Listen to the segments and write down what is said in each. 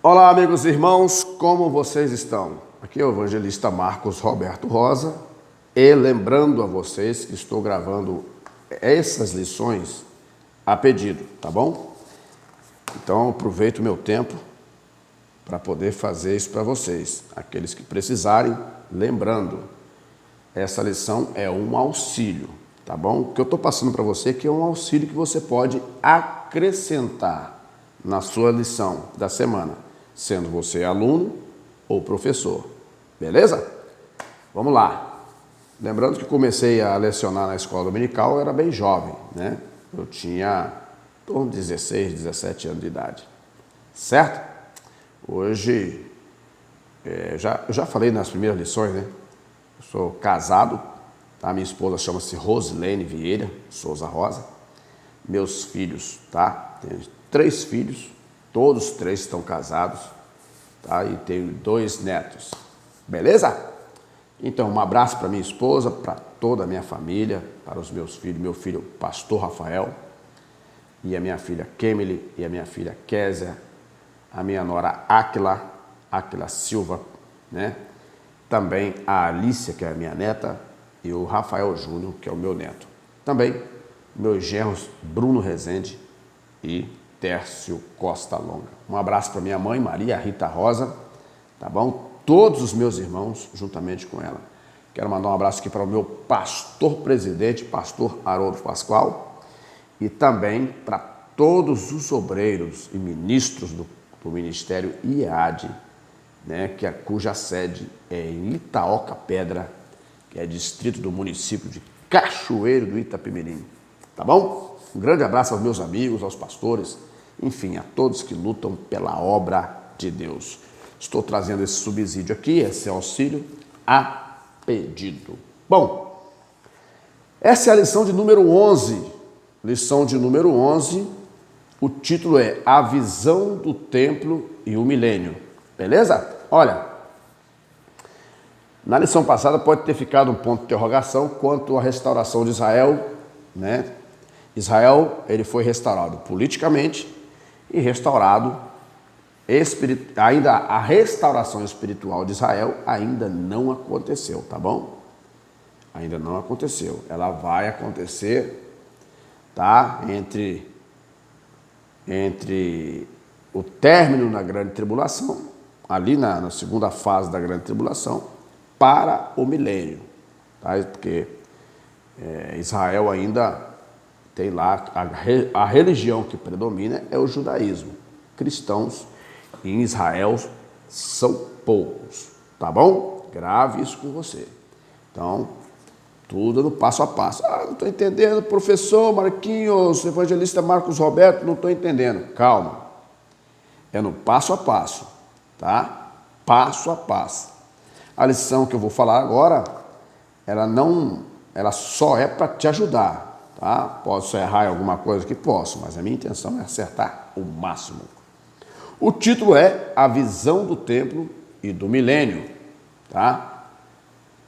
Olá, amigos e irmãos, como vocês estão? Aqui é o evangelista Marcos Roberto Rosa e lembrando a vocês que estou gravando essas lições a pedido, tá bom? Então aproveito o meu tempo para poder fazer isso para vocês. Aqueles que precisarem, lembrando, essa lição é um auxílio, tá bom? O que eu estou passando para você aqui é um auxílio que você pode acrescentar na sua lição da semana, sendo você aluno ou professor, beleza? Vamos lá. Lembrando que comecei a lecionar na escola dominical, eu era bem jovem, né? Eu tinha em torno de 16, 17 anos de idade, certo? Hoje, eu já falei nas primeiras lições, né? Eu sou casado, tá? Minha esposa chama-se Rosilene Vieira Souza Rosa. Meus filhos, tá? Tenho 3 filhos, todos 3 estão casados, tá? E tenho 2 netos, beleza? Então, um abraço para minha esposa, para toda a minha família, para os meus filhos, meu filho Pastor Rafael, e a minha filha Kemily, e a minha filha Késia, a minha nora Áquila Silva, né? Também a Alícia, que é a minha neta, e o Rafael Júnior, que é o meu neto. Também meus genros Bruno Rezende e Tércio Costa Longa. Um abraço para minha mãe, Maria Rita Rosa, tá bom? Todos os meus irmãos, juntamente com ela. Quero mandar um abraço aqui para o meu pastor presidente, pastor Haroldo Pascoal, e também para todos os obreiros e ministros do Ministério IEAD, né, cuja sede é em Itaoca Pedra, que é distrito do município de Cachoeiro do Itapemirim. Tá bom? Um grande abraço aos meus amigos, aos pastores, enfim, a todos que lutam pela obra de Deus. Estou trazendo esse subsídio aqui, esse auxílio, a pedido. Bom, essa é a lição de número 11. Lição de número 11, o título é A Visão do Templo e o Milênio. Beleza? Olha, na lição passada pode ter ficado um ponto de interrogação quanto à restauração de Israel, né? Israel, ele foi restaurado politicamente e restaurado ainda a restauração espiritual de Israel ainda não aconteceu, tá bom? Ainda não aconteceu. Ela vai acontecer, tá? Entre o término da grande tribulação, ali na segunda fase da grande tribulação, para o milênio, tá? Porque Israel ainda tem lá, a religião que predomina é o judaísmo. Cristãos em Israel são poucos, tá bom? Grave isso com você. Então, tudo no passo a passo. Ah, não estou entendendo, professor Marquinhos, evangelista Marcos Roberto, não estou entendendo. Calma, é no passo a passo, tá? Passo a passo. A lição que eu vou falar agora, ela só é para te ajudar, tá? Posso errar em alguma coisa que posso, mas a minha intenção é acertar o máximo. O título é A Visão do Templo e do Milênio, tá?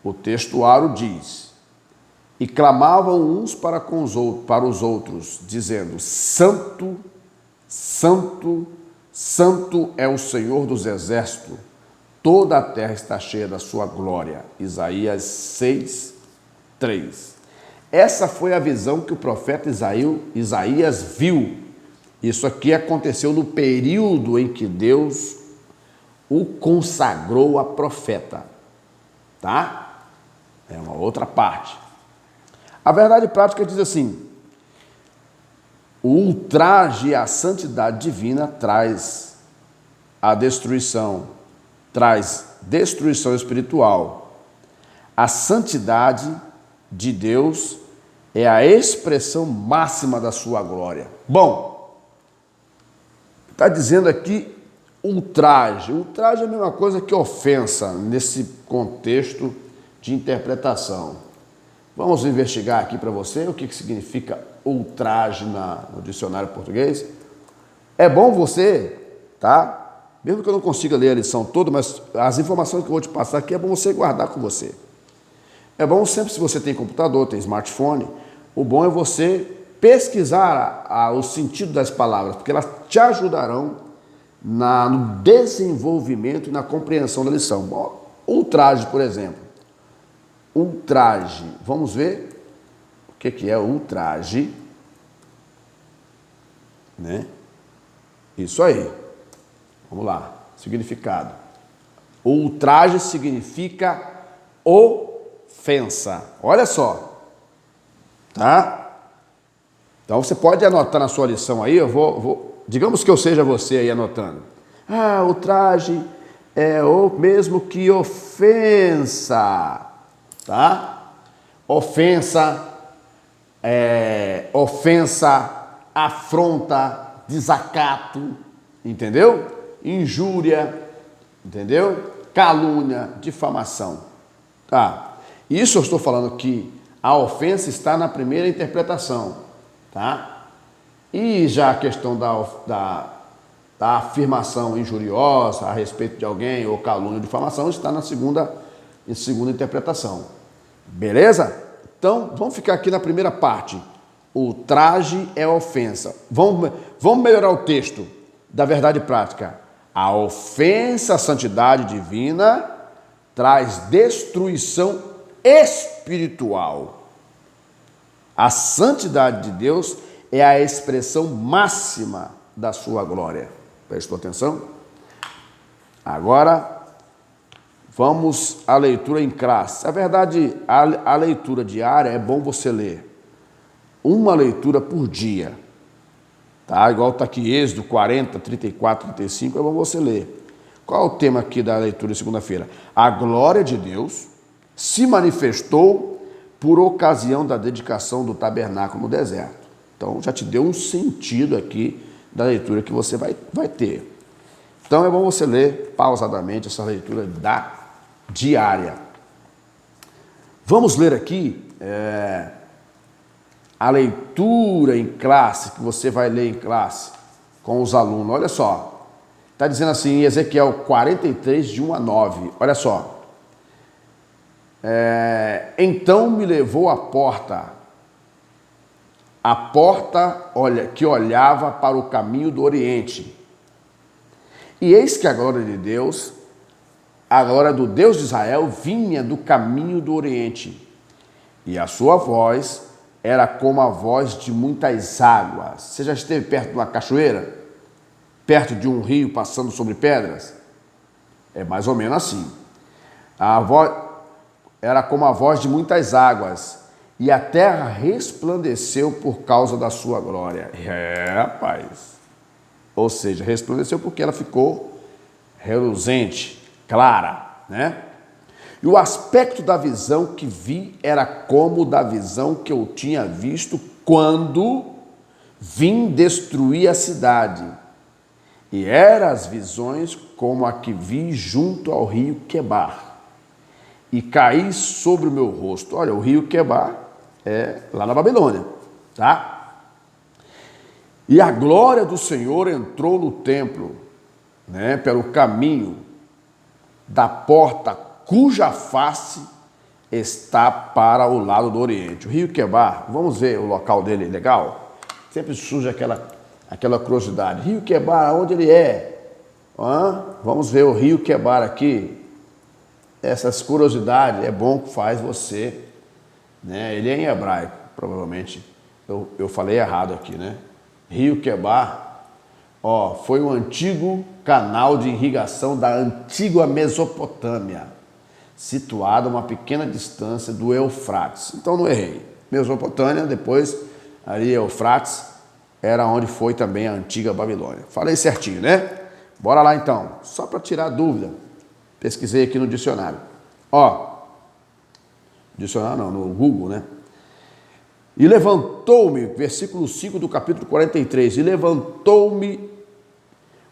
O textuário diz: E clamavam uns para os outros, dizendo: Santo, Santo, Santo é o Senhor dos Exércitos, toda a terra está cheia da sua glória. Isaías 6, 3. Essa foi a visão que o profeta Isaías viu. Isso aqui aconteceu no período em que Deus o consagrou a profeta, tá? É uma outra parte. A verdade prática diz assim: o ultraje à santidade divina traz destruição espiritual. A santidade de Deus é a expressão máxima da sua glória. Bom, está dizendo aqui ultraje. Ultraje é a mesma coisa que ofensa nesse contexto de interpretação. Vamos investigar aqui para você o que significa ultraje no dicionário português. É bom você, tá? Mesmo que eu não consiga ler a lição toda, mas as informações que eu vou te passar aqui é bom você guardar com você. É bom sempre, se você tem computador, tem smartphone, o bom é você pesquisar o sentido das palavras, porque elas te ajudarão no desenvolvimento e na compreensão da lição. Bom, ultraje, por exemplo. Ultraje. Vamos ver o que é ultraje, né? Isso aí. Vamos lá. Significado. Ultraje significa ofensa. Olha só. Tá? Então você pode anotar na sua lição aí, digamos que eu seja você aí anotando. Ultraje é o mesmo que ofensa. Tá? Ofensa, afronta, desacato, entendeu? Injúria, entendeu? Calúnia, difamação. Tá? Isso eu estou falando que a ofensa está na primeira interpretação, tá? E já a questão da afirmação injuriosa a respeito de alguém ou calúnia ou difamação está na segunda interpretação. Beleza? Então, vamos ficar aqui na primeira parte. Ultraje é ofensa. Vamos melhorar o texto da verdade prática. A ofensa à santidade divina traz destruição espiritual. A santidade de Deus é a expressão máxima da sua glória. Prestou atenção? Agora, vamos à leitura em classe. Na verdade, a leitura diária é bom você ler uma leitura por dia. Tá? Igual está aqui Êxodo 40, 34, 35, é bom você ler. Qual é o tema aqui da leitura de segunda-feira? A glória de Deus se manifestou por ocasião da dedicação do tabernáculo no deserto. Então, já te deu um sentido aqui da leitura que você vai ter. Então, é bom você ler pausadamente essa leitura diária. Vamos ler aqui a leitura em classe, que você vai ler em classe com os alunos. Olha só. Está dizendo assim em Ezequiel 43, de 1 a 9. Olha só. Então me levou à porta, que olhava para o caminho do Oriente. E eis que a glória de Deus, a glória do Deus de Israel, vinha do caminho do Oriente. E a sua voz era como a voz de muitas águas. Você já esteve perto de uma cachoeira? Perto de um rio passando sobre pedras? É mais ou menos assim. A voz era como a voz de muitas águas, e a terra resplandeceu por causa da sua glória. Rapaz. Ou seja, resplandeceu porque ela ficou reluzente, clara, né? E o aspecto da visão que vi era como da visão que eu tinha visto quando vim destruir a cidade. E eram as visões como a que vi junto ao rio Quebar. E caí sobre o meu rosto. Olha, o rio Quebar é lá na Babilônia, tá? E a glória do Senhor entrou no templo, né, pelo caminho da porta, cuja face está para o lado do Oriente. O rio Quebar, vamos ver o local dele legal? Sempre surge aquela curiosidade. Rio Quebar, onde ele é? Vamos ver o rio Quebar aqui. Essas curiosidades é bom que faz você, né? Ele é em hebraico, provavelmente. Eu falei errado aqui, né? Rio Quebar, foi um antigo canal de irrigação da antiga Mesopotâmia, situado a uma pequena distância do Eufrates. Então não errei. Mesopotâmia, depois ali Eufrates, era onde foi também a antiga Babilônia. Falei certinho, né? Bora lá então, só para tirar dúvida. Pesquisei aqui no dicionário. Dicionário não, no Google, né? E levantou-me, versículo 5 do capítulo 43, e levantou-me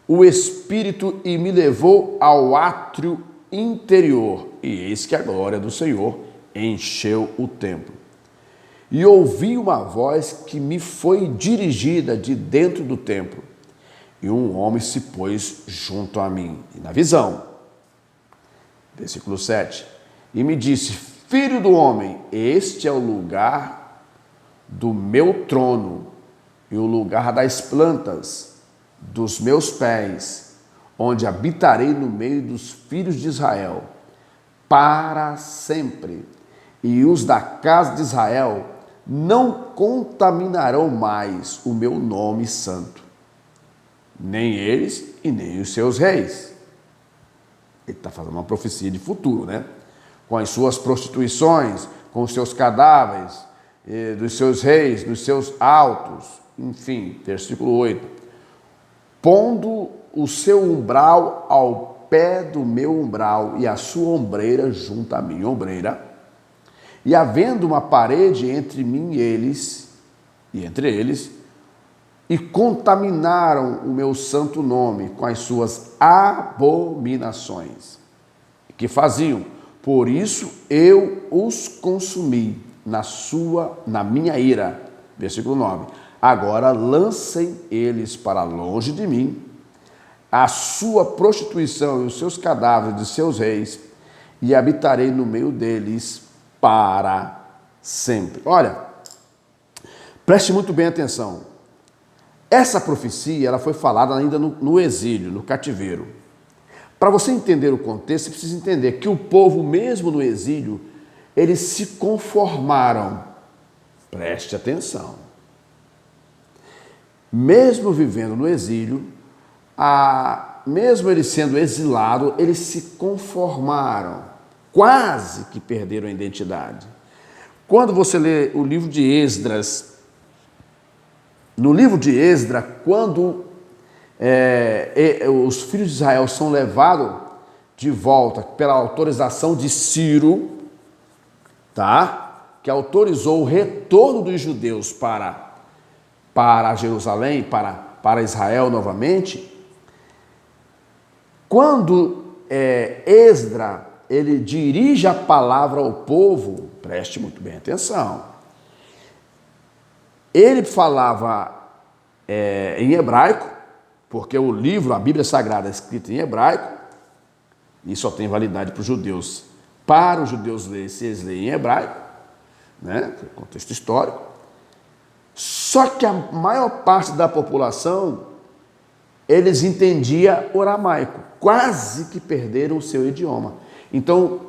o Espírito e me levou ao átrio interior. E eis que a glória do Senhor encheu o templo. E ouvi uma voz que me foi dirigida de dentro do templo. E um homem se pôs junto a mim, e na visão. Versículo 7. E me disse: Filho do homem, este é o lugar do meu trono e o lugar das plantas dos meus pés, onde habitarei no meio dos filhos de Israel para sempre, e os da casa de Israel não contaminarão mais o meu nome santo, nem eles e nem os seus reis. Ele está fazendo uma profecia de futuro, né? Com as suas prostituições, com os seus cadáveres, dos seus reis, dos seus altos, enfim, versículo 8. Pondo o seu umbral ao pé do meu umbral e a sua ombreira junto à minha ombreira, e havendo uma parede entre mim e eles, e contaminaram o meu santo nome com as suas abominações que faziam. Por isso eu os consumi na minha ira. Versículo 9. Agora lancem eles para longe de mim a sua prostituição e os seus cadáveres de seus reis, e habitarei no meio deles para sempre. Olha, preste muito bem atenção. Essa profecia ela foi falada ainda no exílio, no cativeiro. Para você entender o contexto, você precisa entender que o povo, mesmo no exílio, eles se conformaram. Preste atenção. Mesmo vivendo no exílio, mesmo eles sendo exilados, eles se conformaram. Quase que perderam a identidade. Quando você lê o livro de Esdras, no livro de Esdras, quando os filhos de Israel são levados de volta pela autorização de Ciro, tá? Que autorizou o retorno dos judeus para Jerusalém, para Israel novamente. Quando Esdras ele dirige a palavra ao povo, preste muito bem atenção. Ele falava em hebraico, porque o livro, a Bíblia Sagrada é escrita em hebraico, e só tem validade para os judeus. Para os judeus lerem, se eles leem em hebraico, né? Contexto histórico. Só que a maior parte da população, eles entendiam o aramaico, quase que perderam o seu idioma. Então,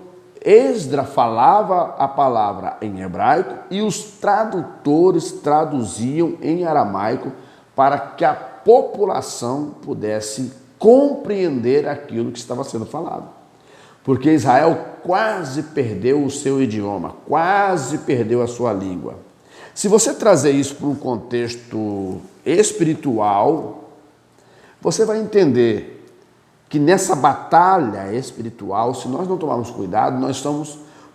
Esdras falava a palavra em hebraico e os tradutores traduziam em aramaico para que a população pudesse compreender aquilo que estava sendo falado. Porque Israel quase perdeu o seu idioma, quase perdeu a sua língua. Se você trazer isso para um contexto espiritual, você vai entender que nessa batalha espiritual, se nós não tomarmos cuidado,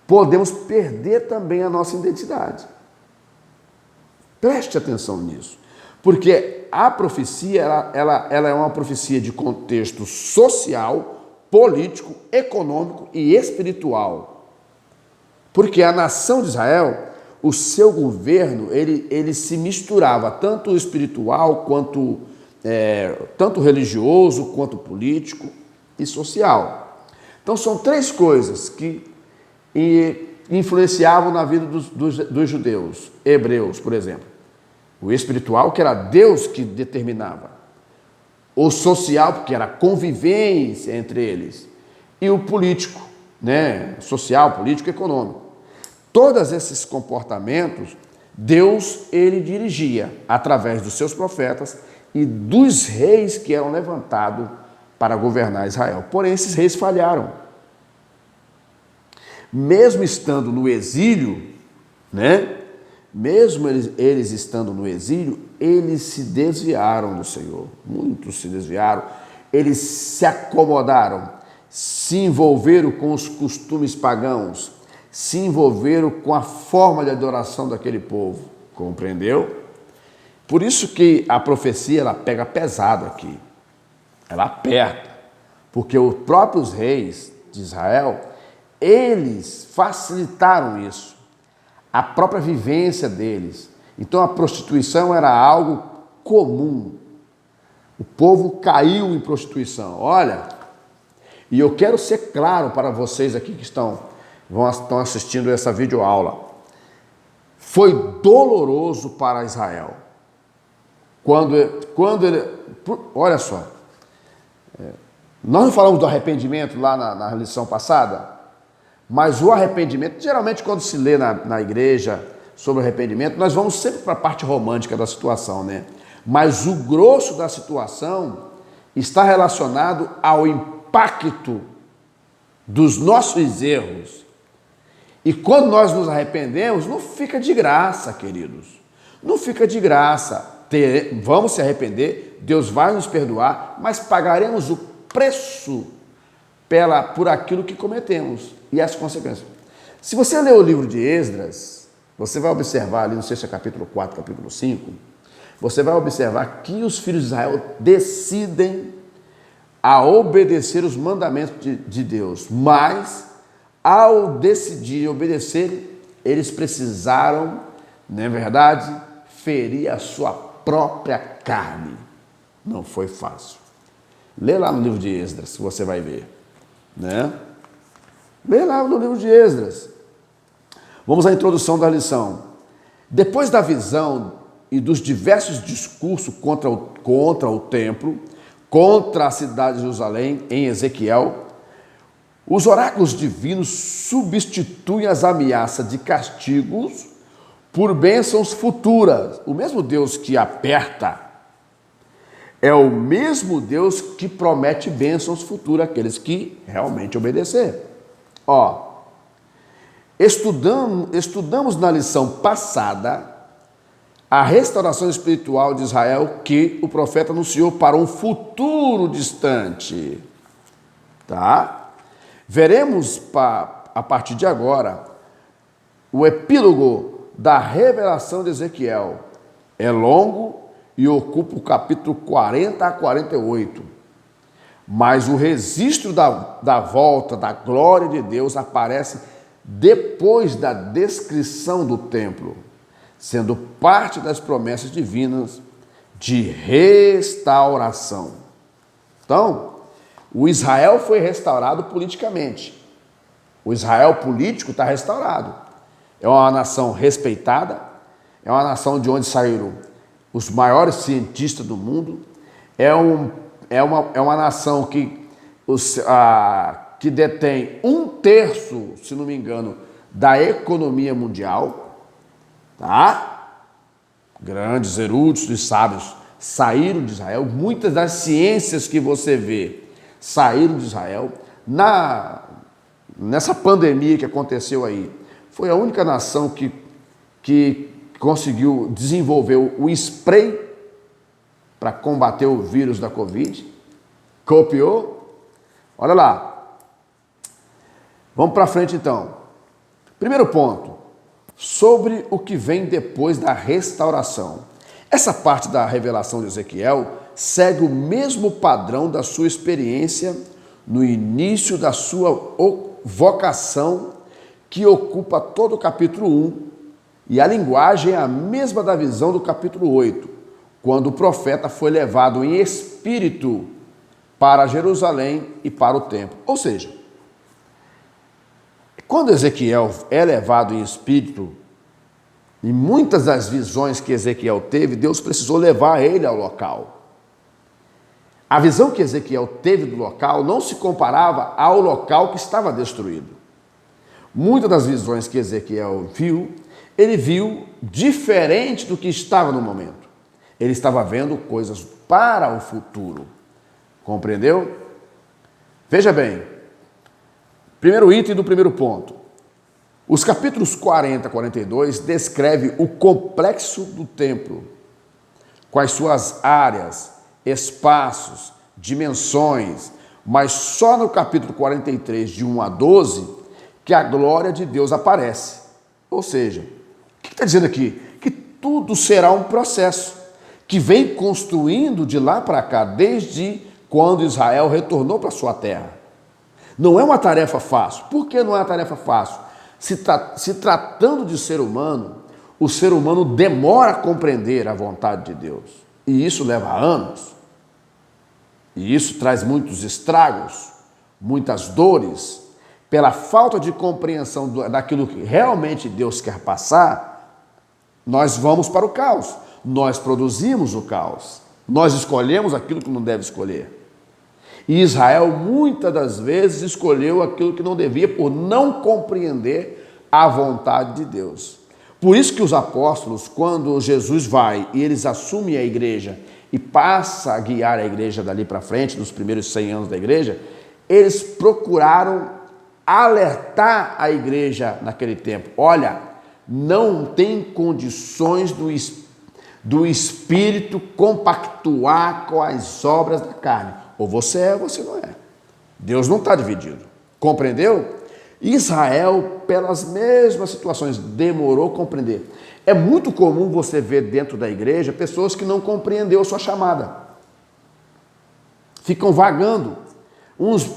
podemos perder também a nossa identidade. Preste atenção nisso, porque a profecia ela é uma profecia de contexto social, político, econômico e espiritual. Porque a nação de Israel, o seu governo, ele se misturava tanto o espiritual quanto tanto religioso quanto político e social. Então são três coisas que influenciavam na vida dos judeus, hebreus, por exemplo. O espiritual, que era Deus que determinava. O social, porque era a convivência entre eles. E o político, né? Social, político, econômico. Todos esses comportamentos, Deus, ele dirigia através dos seus profetas e dos reis que eram levantados para governar Israel. Porém, esses reis falharam. Mesmo estando no exílio, né? Mesmo eles estando no exílio, eles se desviaram do Senhor. Muitos se desviaram. Eles se acomodaram, se envolveram com os costumes pagãos, se envolveram com a forma de adoração daquele povo. Compreendeu? Por isso que a profecia ela pega pesado aqui. Ela aperta. Porque os próprios reis de Israel, eles facilitaram isso. A própria vivência deles. Então a prostituição era algo comum. O povo caiu em prostituição. Olha, e eu quero ser claro para vocês aqui que estão assistindo essa videoaula. Foi doloroso para Israel. Quando ele, olha só, Nós não falamos do arrependimento lá na lição passada? Mas o arrependimento, geralmente quando se lê na igreja sobre o arrependimento, nós vamos sempre para a parte romântica da situação, né? Mas o grosso da situação está relacionado ao impacto dos nossos erros. E quando nós nos arrependemos, não fica de graça, queridos. Não fica de graça. Vamos se arrepender, Deus vai nos perdoar, mas pagaremos o preço por aquilo que cometemos e as consequências. Se você ler o livro de Esdras, você vai observar ali, não sei se é capítulo 4, capítulo 5, você vai observar que os filhos de Israel decidem a obedecer os mandamentos de Deus, mas ao decidir obedecer, eles precisaram, não é verdade, ferir a sua própria carne. Não foi fácil. Lê lá no livro de Esdras, que você vai ver, né? Lê lá no livro de Esdras. Vamos à introdução da lição. Depois da visão e dos diversos discursos contra o templo, contra a cidade de Jerusalém, em Ezequiel, os oráculos divinos substituem as ameaças de castigos por bênçãos futuras. O mesmo Deus que aperta é o mesmo Deus que promete bênçãos futuras àqueles que realmente obedecer. Estudamos na lição passada a restauração espiritual de Israel que o profeta anunciou para um futuro distante. Tá? Veremos a partir de agora o epílogo da revelação de Ezequiel. É longo e ocupa o capítulo 40 a 48. Mas o registro da volta da glória de Deus aparece depois da descrição do templo, sendo parte das promessas divinas de restauração. Então, o Israel foi restaurado politicamente. O Israel político está restaurado. É uma nação respeitada, é uma nação de onde saíram os maiores cientistas do mundo, é uma nação que detém 1/3, se não me engano, da economia mundial, tá? Grandes eruditos e sábios saíram de Israel, muitas das ciências que você vê saíram de Israel. Nessa pandemia que aconteceu aí, foi a única nação que conseguiu desenvolver o spray para combater o vírus da Covid. Copiou. Olha lá. Vamos para frente então. Primeiro ponto, sobre o que vem depois da restauração. Essa parte da revelação de Ezequiel segue o mesmo padrão da sua experiência no início da sua vocação, que ocupa todo o capítulo 1, e a linguagem é a mesma da visão do capítulo 8, quando o profeta foi levado em espírito para Jerusalém e para o templo. Ou seja, quando Ezequiel é levado em espírito, em muitas das visões que Ezequiel teve, Deus precisou levar ele ao local. A visão que Ezequiel teve do local não se comparava ao local que estava destruído. Muitas das visões que Ezequiel viu, ele viu diferente do que estava no momento. Ele estava vendo coisas para o futuro. Compreendeu? Veja bem, primeiro item do primeiro ponto. Os capítulos 40 a 42 descreve o complexo do templo, com as suas áreas, espaços, dimensões, mas só no capítulo 43, de 1 a 12, que a glória de Deus aparece. Ou seja, o que está dizendo aqui? Que tudo será um processo que vem construindo de lá para cá, desde quando Israel retornou para sua terra. Não é uma tarefa fácil. Por que não é uma tarefa fácil? Se tratando de ser humano, o ser humano demora a compreender a vontade de Deus. E isso leva anos. E isso traz muitos estragos, muitas dores. Pela falta de compreensão daquilo que realmente Deus quer passar, nós vamos para o caos. Nós produzimos o caos. Nós escolhemos aquilo que não deve escolher. E Israel muitas das vezes escolheu aquilo que não devia por não compreender a vontade de Deus. Por isso que os apóstolos, quando Jesus vai e eles assumem a igreja e passa a guiar a igreja dali para frente, nos primeiros 100 anos da igreja, eles procuraram alertar a igreja naquele tempo. Olha, não tem condições do Espírito compactuar com as obras da carne. Ou você é ou você não é. Deus não está dividido. Compreendeu? Israel, pelas mesmas situações, demorou a compreender. É muito comum você ver dentro da igreja pessoas que não compreenderam a sua chamada. Ficam vagando. Uns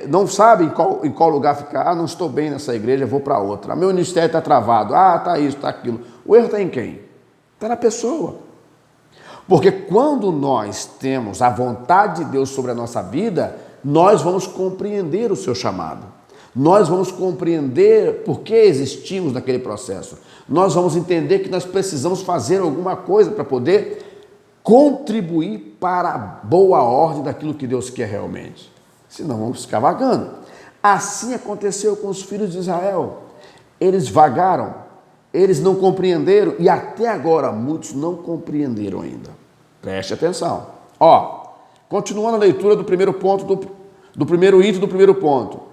não sabem em qual lugar ficar. Ah, não estou bem nessa igreja, vou para outra. Meu ministério está travado. Ah, está isso, está aquilo. O erro está em quem? Está na pessoa. Porque quando nós temos a vontade de Deus sobre a nossa vida, nós vamos compreender o seu chamado. Nós vamos compreender por que existimos naquele processo. Nós vamos entender que nós precisamos fazer alguma coisa para poder contribuir para a boa ordem daquilo que Deus quer realmente. Senão vamos ficar vagando. Assim aconteceu com os filhos de Israel. Eles vagaram, eles não compreenderam e até agora muitos não compreenderam ainda. Preste atenção. Continuando a leitura do primeiro ponto, do primeiro item do primeiro ponto.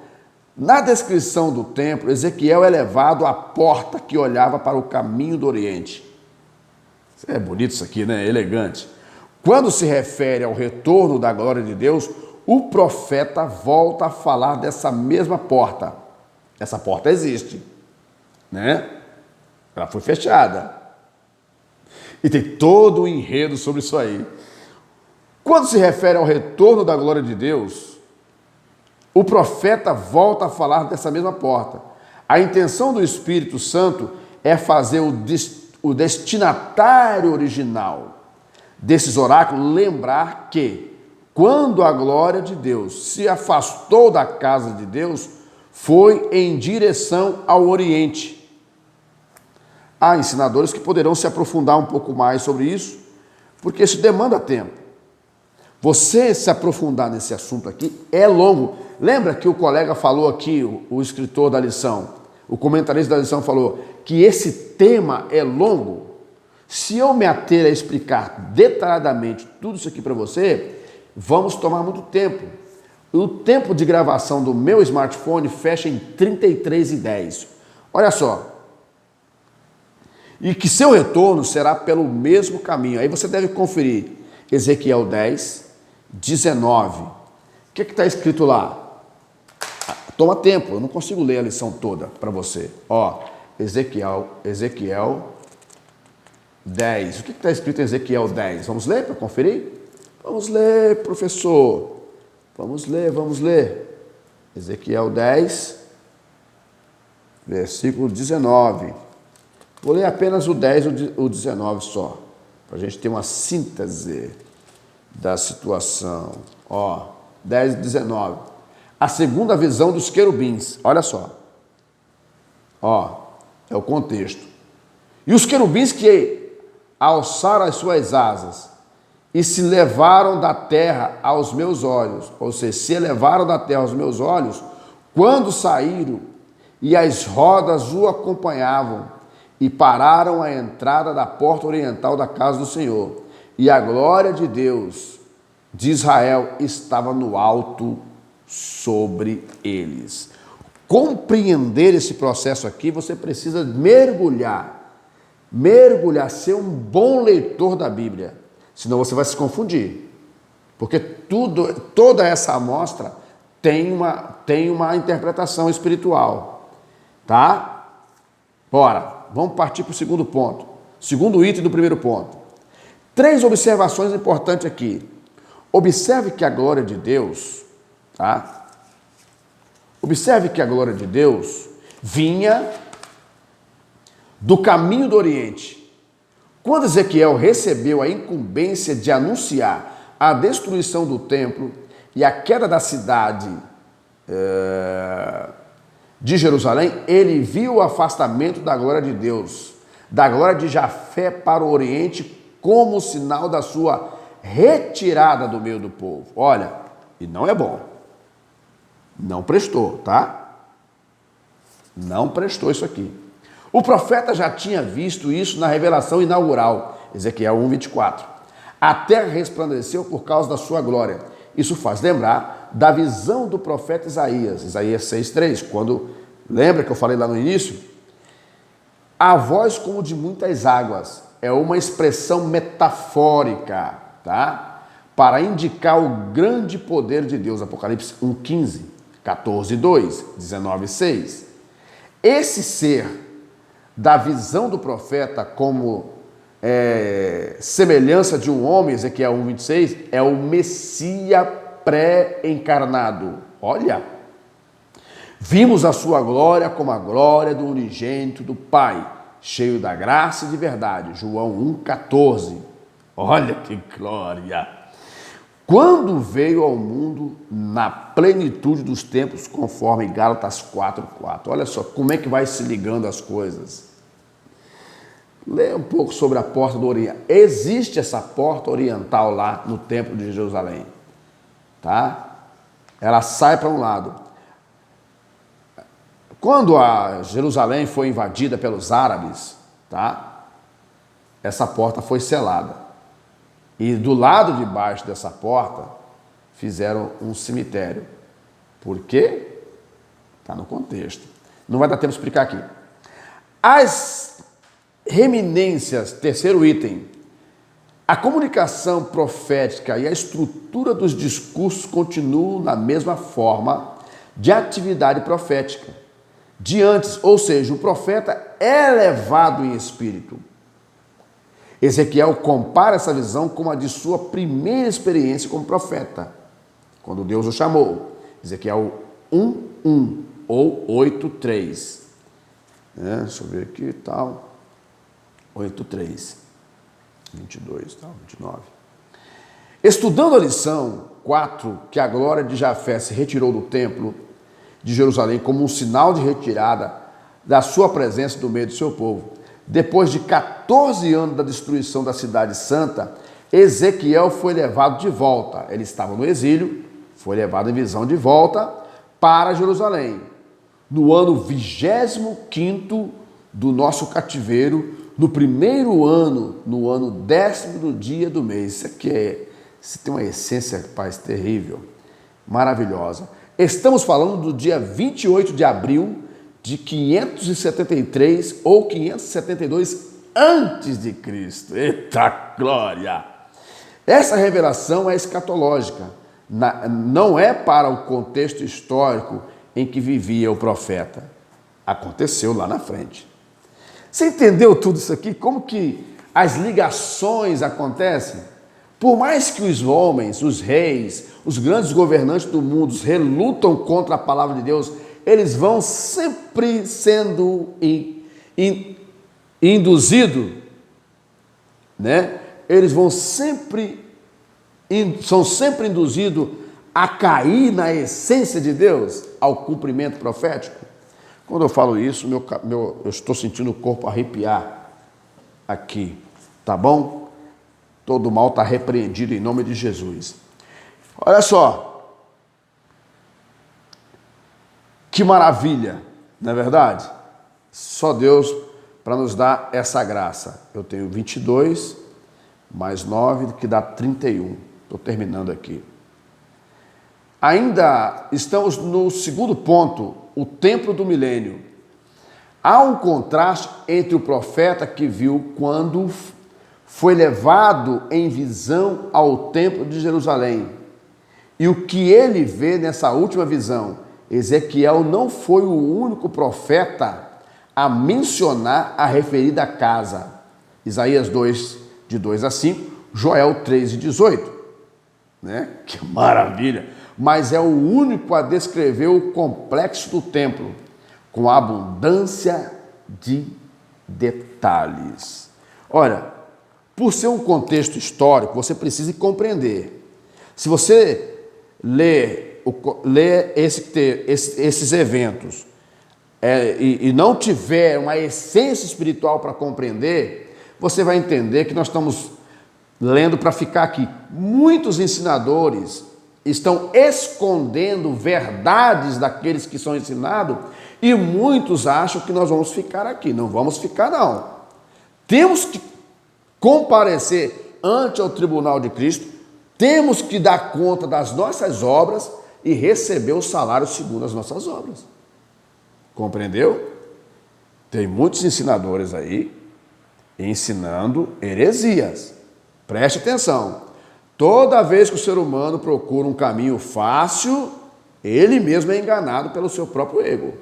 Na descrição do templo, Ezequiel é levado à porta que olhava para o caminho do Oriente. É bonito isso aqui, né? Elegante. Quando se refere ao retorno da glória de Deus, o profeta volta a falar dessa mesma porta. Essa porta existe, né? Ela foi fechada. E tem todo um enredo sobre isso aí. Quando se refere ao retorno da glória de Deus, o profeta volta a falar dessa mesma porta. A intenção do Espírito Santo é fazer o destinatário original desses oráculos lembrar que, quando a glória de Deus se afastou da casa de Deus, foi em direção ao Oriente. Há ensinadores que poderão se aprofundar um pouco mais sobre isso, porque isso demanda tempo. Você se aprofundar nesse assunto aqui é longo. Lembra que o colega falou aqui, o escritor da lição, o comentarista da lição falou que esse tema é longo? Se eu me ater a explicar detalhadamente tudo isso aqui para você, vamos tomar muito tempo. O tempo de gravação do meu smartphone fecha em 33:10. Olha só. E que seu retorno será pelo mesmo caminho. Aí você deve conferir Ezequiel 10, 19. O que está escrito lá? Toma tempo, eu não consigo ler a lição toda para você. Ezequiel 10. O que está escrito em Ezequiel 10? Vamos ler para conferir? Vamos ler, professor. Vamos ler. Ezequiel 10, versículo 19. Vou ler apenas o 10 e o 19 só, para a gente ter uma síntese da situação. 10 e 19. A segunda visão dos querubins. Olha só. É o contexto. E os querubins que alçaram as suas asas e se levaram da terra aos meus olhos, ou seja, se elevaram da terra aos meus olhos, quando saíram e as rodas o acompanhavam, e pararam à entrada da porta oriental da casa do Senhor. E a glória de Deus, de Israel, estava no alto sobre eles. Compreender esse processo aqui, você precisa mergulhar, ser um bom leitor da Bíblia. Senão você vai se confundir. Porque toda essa amostra tem uma interpretação espiritual. Tá? Bora. Vamos partir para o segundo ponto. Segundo item do primeiro ponto. 3 observações importantes aqui. Observe que a glória de Deus, tá? Observe que a glória de Deus vinha do caminho do Oriente. Quando Ezequiel recebeu a incumbência de anunciar a destruição do templo e a queda da cidade de Jerusalém, ele viu o afastamento da glória de Deus, da glória de Jafé para o Oriente, como sinal da sua retirada do meio do povo. Olha, E não é bom. Não prestou, tá? Não prestou isso aqui. O profeta já tinha visto isso na revelação inaugural, Ezequiel 1:24. A terra resplandeceu por causa da sua glória. Isso faz lembrar da visão do profeta Isaías, Isaías 6:3, quando, lembra que eu falei lá no início? A voz como de muitas águas é uma expressão metafórica, tá? Para indicar o grande poder de Deus, Apocalipse 1:15, 14:2, 19:6. Esse ser da visão do profeta como semelhança de um homem, Ezequiel 1:26, é o Messias pré-encarnado. Olha, vimos a sua glória como a glória do unigênito do Pai, cheio da graça e de verdade. João 1:14. Olha que glória! Quando veio ao mundo na plenitude dos tempos, conforme Gálatas 4:4. Olha só como é que vai se ligando as coisas. Leia um pouco sobre a porta do Oriente. Existe essa porta oriental lá no Templo de Jerusalém, tá? Ela sai para um lado. Quando a Jerusalém foi invadida pelos árabes, tá? Essa porta foi selada. E do lado de baixo dessa porta fizeram um cemitério. Por quê? Está no contexto. Não vai dar tempo de explicar aqui. As reminências, terceiro item, a comunicação profética e a estrutura dos discursos continuam na mesma forma de atividade profética de antes, ou seja, o profeta é levado em espírito. Ezequiel compara essa visão com a de sua primeira experiência como profeta, quando Deus o chamou. Ezequiel 1:1 ou 8:3. Deixa eu ver aqui e tal. 8:3, 22, tal, 29. Estudando a lição 4, que a glória de Jafé se retirou do templo de Jerusalém como um sinal de retirada da sua presença do meio do seu povo. Depois de 14 anos da destruição da cidade santa, Ezequiel foi levado de volta. Ele estava no exílio, foi levado em visão de volta para Jerusalém. No ano 25º do nosso cativeiro, no primeiro ano, no ano 10º do dia do mês. Isso tem uma essência, rapaz, terrível, maravilhosa. Estamos falando do dia 28 de abril de 573 ou 572 antes de Cristo. Eita glória! Essa revelação é escatológica, não é para o contexto histórico em que vivia o profeta. Aconteceu lá na frente. Você entendeu tudo isso aqui? Como que as ligações acontecem? Por mais que os homens, os reis, os grandes governantes do mundo relutam contra a palavra de Deus, eles vão sempre sendo induzidos, né? Eles vão são sempre induzidos a cair na essência de Deus, ao cumprimento profético. Quando eu falo isso, eu estou sentindo o corpo arrepiar aqui, tá bom? Todo mal está repreendido em nome de Jesus. Olha só, que maravilha, não é verdade? Só Deus para nos dar essa graça. Eu tenho 22 mais 9, que dá 31. Estou terminando aqui. Ainda estamos no segundo ponto, o templo do milênio. Há um contraste entre o profeta que viu quando foi levado em visão ao templo de Jerusalém e o que ele vê nessa última visão. Ezequiel não foi o único profeta a mencionar a referida casa. Isaías 2, de 2-5, Joel 3:18. Né? Que maravilha! Mas é o único a descrever o complexo do templo, com abundância de detalhes. Olha, por ser um contexto histórico, você precisa compreender. Se você ler esses eventos e não tiver uma essência espiritual para compreender, você vai entender que nós estamos lendo para ficar aqui. Muitos ensinadores estão escondendo verdades daqueles que são ensinados e muitos acham que nós vamos ficar aqui. Não vamos ficar, não. Temos que comparecer ante o tribunal de Cristo, temos que dar conta das nossas obras e receber o salário segundo as nossas obras. Compreendeu? Tem muitos ensinadores aí ensinando heresias. Preste atenção. Toda vez que o ser humano procura um caminho fácil, ele mesmo é enganado pelo seu próprio ego.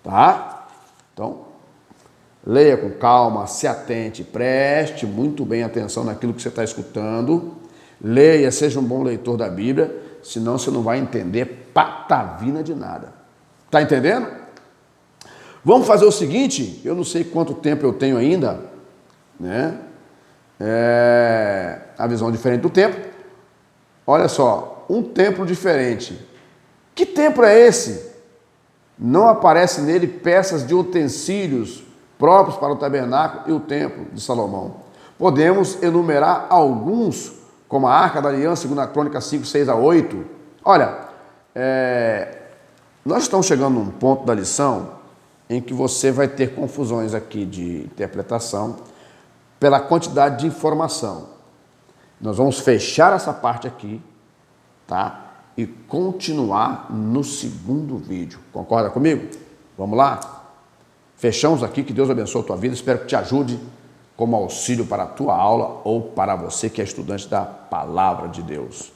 Tá? Então, leia com calma, se atente, preste muito bem atenção naquilo que você está escutando. Leia, seja um bom leitor da Bíblia, senão você não vai entender patavina de nada. Tá entendendo? Vamos fazer o seguinte, eu não sei quanto tempo eu tenho ainda, né? A visão diferente do templo. Olha só, um templo diferente. Que templo é esse? Não aparece nele peças de utensílios próprios para o tabernáculo e o templo de Salomão. Podemos enumerar alguns, como a Arca da Aliança, 2 Crônicas 5, 6 a 8. Olha, nós estamos chegando num ponto da lição em que você vai ter confusões aqui de interpretação pela quantidade de informação. Nós vamos fechar essa parte aqui, tá? E continuar no segundo vídeo. Concorda comigo? Vamos lá? Fechamos aqui, que Deus abençoe a tua vida, espero que te ajude como auxílio para a tua aula ou para você que é estudante da Palavra de Deus.